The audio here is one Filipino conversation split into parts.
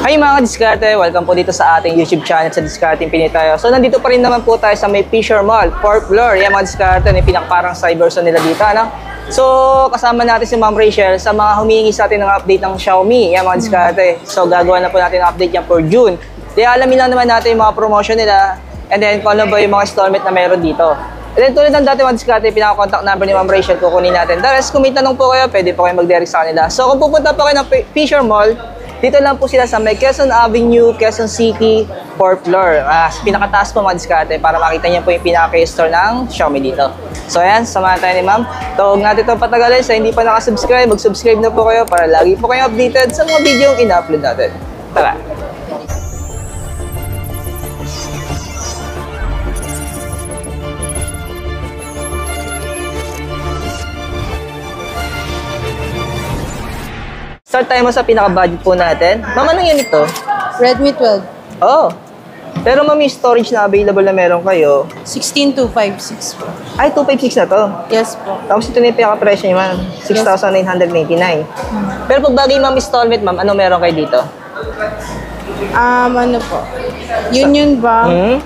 Hi mga diskarte, welcome po dito sa ating YouTube channel sa Discarding Pinoy tayo. So nandito pa rin naman po tayo sa may Fisher Mall, 4th floor. Yan mga diskarte, yung pinakaparang cyberson nila dito, ano? So kasama natin si Ma'am Rachel sa mga humihingi sa atin ng update ng Xiaomi. Yan mga diskarte. So gagawa na po natin ng update yan for June. Kaya alamin lang naman natin yung mga promotion nila and then kung ano ba yung mga installment na meron dito. And then tulad ng dati mga diskarte, pinaka-contact number ni Ma'am Rachel, kukunin natin. The rest, kung may tanong po kayo, pwede po kayo mag-direct sa kanila. So kung pupunta po kayo ng Fisher Mall, dito lang po sila sa may Quezon Avenue, Quezon City, 4th floor. Pinakataas po mga diskarte para makita niyo po yung pinaka-store ng Xiaomi dito. So ayan, samahan tayo ni Ma'am. Tawag natin itong patagalin. Sa hindi pa nakasubscribe, mag-subscribe na po kayo para lagi po kayo updated sa mga video yung ina-upload natin. Tara! Start tayo mo sa pinaka-budget po natin. Ma'am, anong yan ito? Redmi 12. Oh. Pero ma'am, yung storage na available na meron kayo. 16256 po. Ay, 256 na to. Yes po. Tapos ito na yung pinaka-presyo niya, ma'am. 6,999. Pero pag bagay ma'am installment, ma'am, ano meron kayo dito? Ano po? Union Bank,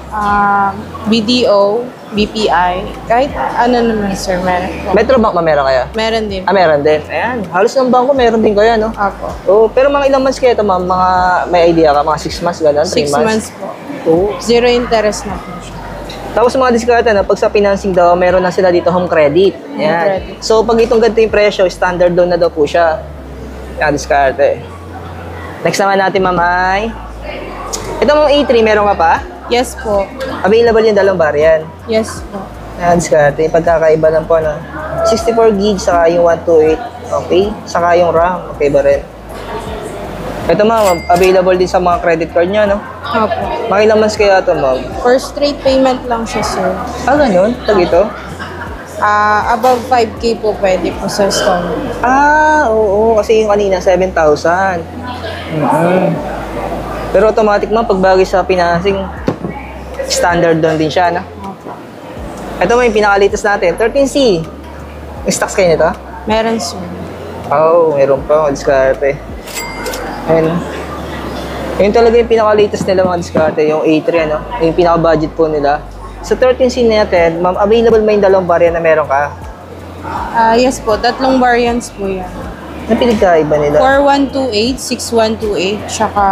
BDO, BPI, kahit ano naman sir, meron po. Metrobank ma'am, meron kayo? Meron din. Meron din. Ayan. Halos ng bangko meron din kayo, no? Apo. Oh, pero mga ilang months kayo ito, ma'am? Mga, may idea ka? Mga 6 months, gano'n? 6 months po. Oh. Zero interest na po siya. Tapos mga diskarte na, pag sa financing daw, meron na sila dito home credit. Ayan. credit. So, pag itong ganito yung presyo, standard loan na daw po siya. Ayan, diskarte. Next naman natin, ma'am, ay... Ito mong A3, meron ka pa? Yes po. Available yung dalawang variant. Yes po. Ayan, diskarte. Yung pagkakaiba lang po, no? 64 gig, saka yung 128. Okay? Saka yung RAM. Okay ba rin? Ito, ma'am, available din sa mga credit card nyo, no? Apo. Mga ilang months kaya ito, ma'am? First straight payment lang siya sir. Ganun? Tag ito? Above 5K po pwede po sa installment. Oo. Kasi yung kanina, 7,000. Pero automatic man, pag bagay sa financing, standard doon din siya, no? Apo. Ito mo yung pinaka-latest natin, 13C. May stocks kayo nito? Meron sir. Meron pa, mga diskarte. Ayun. Yun talaga yung pinaka-latest nila, mga diskarte, yung A3, ano? Yung pinaka-budget po nila. Sa 13C natin, ma'am, available ba yung dalawang variant na meron ka? Yes po, tatlong variants po yan. Ano pinagkaiba nila? 4128, 6128, tsaka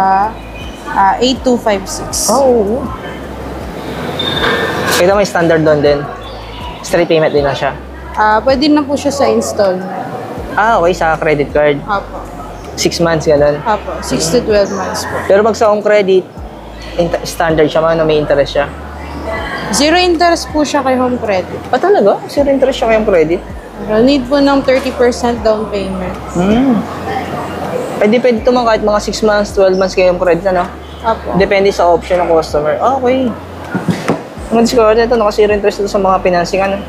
8256. Oo. Ito may standard doon din. Straight payment din na siya. Pwede na po siya sa installment. Okay, sa credit card. Apo. 6 months, gano'n. Apo, 6 to 12 months po. Pero pag sa home credit, standard siya, no? May interest siya. Zero interest po siya kay home credit. Talaga? Zero interest siya kayong credit? Need po ng 30% down payment. Pwede ito mga kahit mga 6 months, 12 months kayong credit, ano? Apo. Depende sa option ng customer. Okay. Mga discard ito, naka-zero interest ito sa mga financing, ano?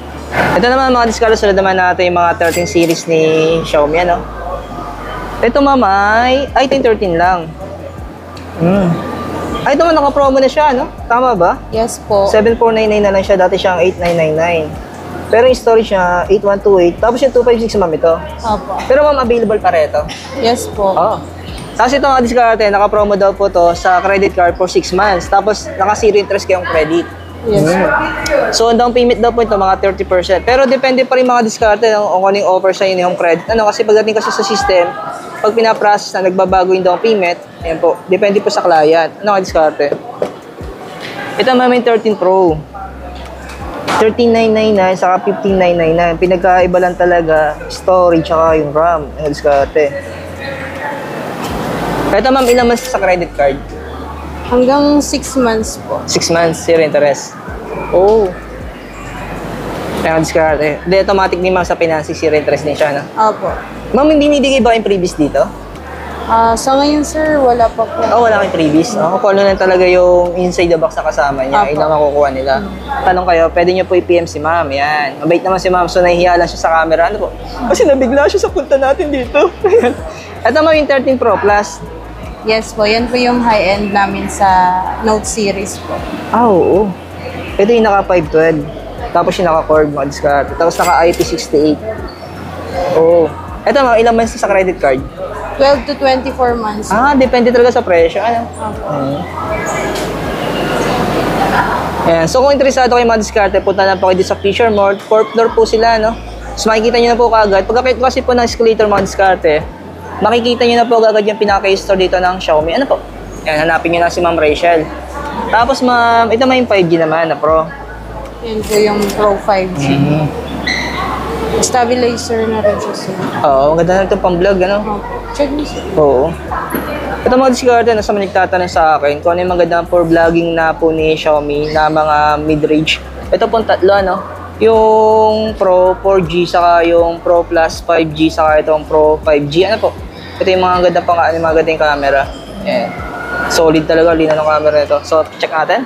Ito naman mga discard, sunod naman natin yung mga 13 series ni Xiaomi, ano? Ito mamay, ito yung 13 lang. Ito man, naka-promo na siya, no? Tama ba? Yes po. 7,499 na lang siya, dati siyang 8,999. Pero yung storage niya, 8,128. Tapos yung 256 ma'am ito. Apo. Pero ma'am, available pa rin ito. Yes po. Tapos ito mga diskarte, naka-promo daw po to sa credit card for 6 months. Tapos naka-zero interest kayong credit. Yes. So, ang down payment daw po ito, mga 30%. Pero depende pa rin mga diskarte kung ano yung offer sa inyo yung credit. Kasi pagdating kasi sa system, pag pinaprocess na nagbabago yung down payment, ayan po, depende po sa client. Mga diskarte. Ito ma'am yung 13 Pro. 13,999 saka 15,999. Pinagkaiba lang talaga storage saka yung RAM. Mga diskarte. Ito ma'am, ilang months sa credit card? Hanggang 6 months po. 6 months, zero interest. Ayan, diskarte. Hindi, automatic din ma'am sa financing, zero interest din siya, no? Apo. Ma'am, hindi binibigay ba yung previous dito? Sa ngayon sir, wala pa po. Wala kang previous. Kung ano lang talaga yung inside the box na kasama niya, Apo. yun ang makukuha nila. Tanong kayo, pwede niyo po i-PM si ma'am. Yan. Mabait naman si ma'am, so nahihiya lang siya sa camera. Ano po? Kasi nabigla siya sa punta natin dito. Ito ma'am, yung 13 Pro Plus. Yes po, yan po yung high-end namin sa Note series po. Oo. Ito yung naka 512. Tapos yung naka cord, mga diskarte. Tapos naka IP68. Ito ma'am, ilang months sa credit card? 12 to 24 months. Ah, depende talaga sa presyo. Ano? Ayan. So kung interesado kayo mga diskarte, punta na po kayo dito sa Fisher Mall. 4th floor po sila, no? So makikita nyo na po kaagad. Pagkakit kasi po ng escalator mga diskarte, makikita nyo na po kaagad yung pinaka-store dito ng Xiaomi. Ano po? Ayan, hanapin nyo na si Ma'am Rachel. Tapos ma'am, ito may yung 5G naman na Pro. Yan po yung Pro 5G. Stabilizer na rin siya, sir. Oo, ang ganda na ito pang vlog, ano? Check mo, sir. Oo. Ito mga diskarte, nasa mga nagtatanong sa akin kung ano yung magandang for vlogging na po ni Xiaomi na mga mid-range. Ito pong tatlo, ano? Yung Pro 4G, saka yung Pro Plus 5G, saka itong Pro 5G. Ano po? Ito yung mga ganda pang ano, mga ganda yung camera. Ayan. Solid talaga, lino ng camera nito. So, check natin.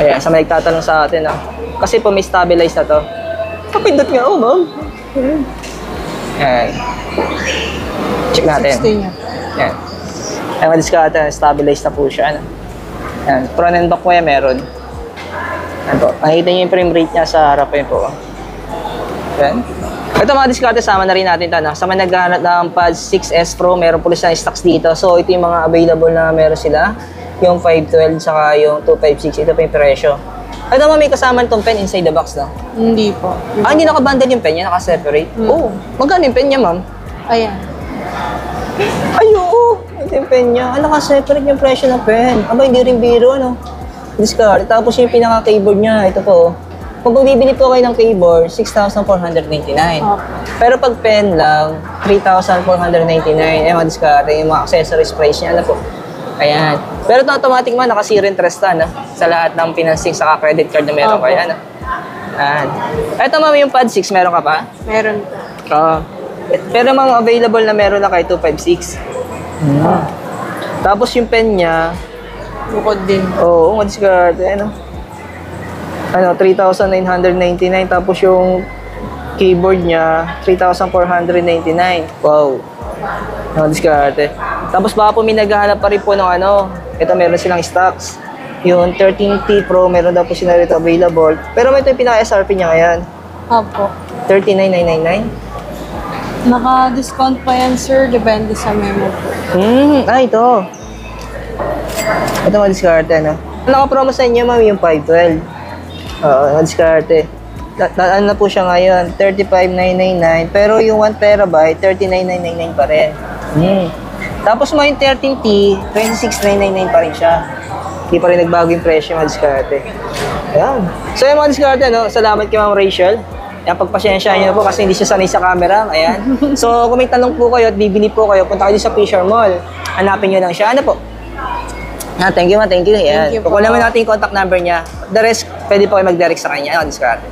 Ayan, sa mga nagtatanong sa atin, ah. Kasi po may stabilize na to. Kapindot nga, oh, ma'am. Ayan. Check natin. 60 niya. Ayan. Ayan, madiskarte, stabilize na po siya. Ano? Ayan, front and back po yan meron. Ayan po. Makikita niyo yung frame rate niya sa harap yun po. Ayan. Ito mga diskarte, sama na rin natin ito. No? Sa mga naghahanap ng Pad 6S Pro, meron po sila stocks dito. So, ito yung mga available na meron sila. Yung 512, saka yung 256. Ito pa yung presyo. Ito mga may kasama itong pen inside the box, no? Hindi po. Ah, hindi nakabundle yung pen niya, nakaseparate? Oo. Magkano yung pen niya, ma'am? Ayan. Ay, oo. Ito yung pen niya. Ah, nakaseparate yung presyo ng pen. Aba, hindi rin biro, ano? Discard. Tapos yung pinaka-keyboard niya, ito po. Kung bibili po kayo ng keyboard, 6,499. Pero pag pen lang, 3,499. Eh, mga discard. Yung mga accessories price niya, ano po? Ayan. Pero ito automatic man, naka-zero interest na, sa lahat ng financing saka credit card na meron kayo, ano? Ayan. Ito, ma'am, yung Pad 6, meron ka pa? Meron po. Oo. Pero mga available na meron na kay 256. Tapos yung pen niya, Bukod din. oo, discard, ano? 3,999. Tapos yung keyboard niya, 3,499. Wow. Discard. Tapos baka po may naghahanap pa rin po ng ano, ito meron silang stocks. Yung 13T Pro, meron daw po sila rito available. Pero may ito yung pinaka-SRP niya ngayon. Opo. 39,999. Naka-discount pa yan, sir. Depende sa memo po. Ito. Ito mga diskarte, no? Naka-promo sa inyo, ma'am, yung 512. Oo, mga diskarte. Ano na po siya ngayon? 35,999. Pero yung 1 terabyte, 39,999 pa rin. Tapos mo yung 13T, 26,999 pa rin siya. Hindi pa rin nagbago yung presyo, mga diskarte. Ayan. So yung mga diskarte, no? Salamat kay Ma'am Rachel. Yan, pagpasyensya nyo na po kasi hindi siya sanay sa camera. Ayan. So, kung may tanong po kayo at bibili po kayo, punta kayo sa Fisher Mall. Hanapin nyo lang siya. Ano po? Thank you, ma. Thank you. Ayan. Thank you po. Kukunin naman natin yung contact number niya. The rest, pwede po kayo mag-direct sa kanya. Ano, discard.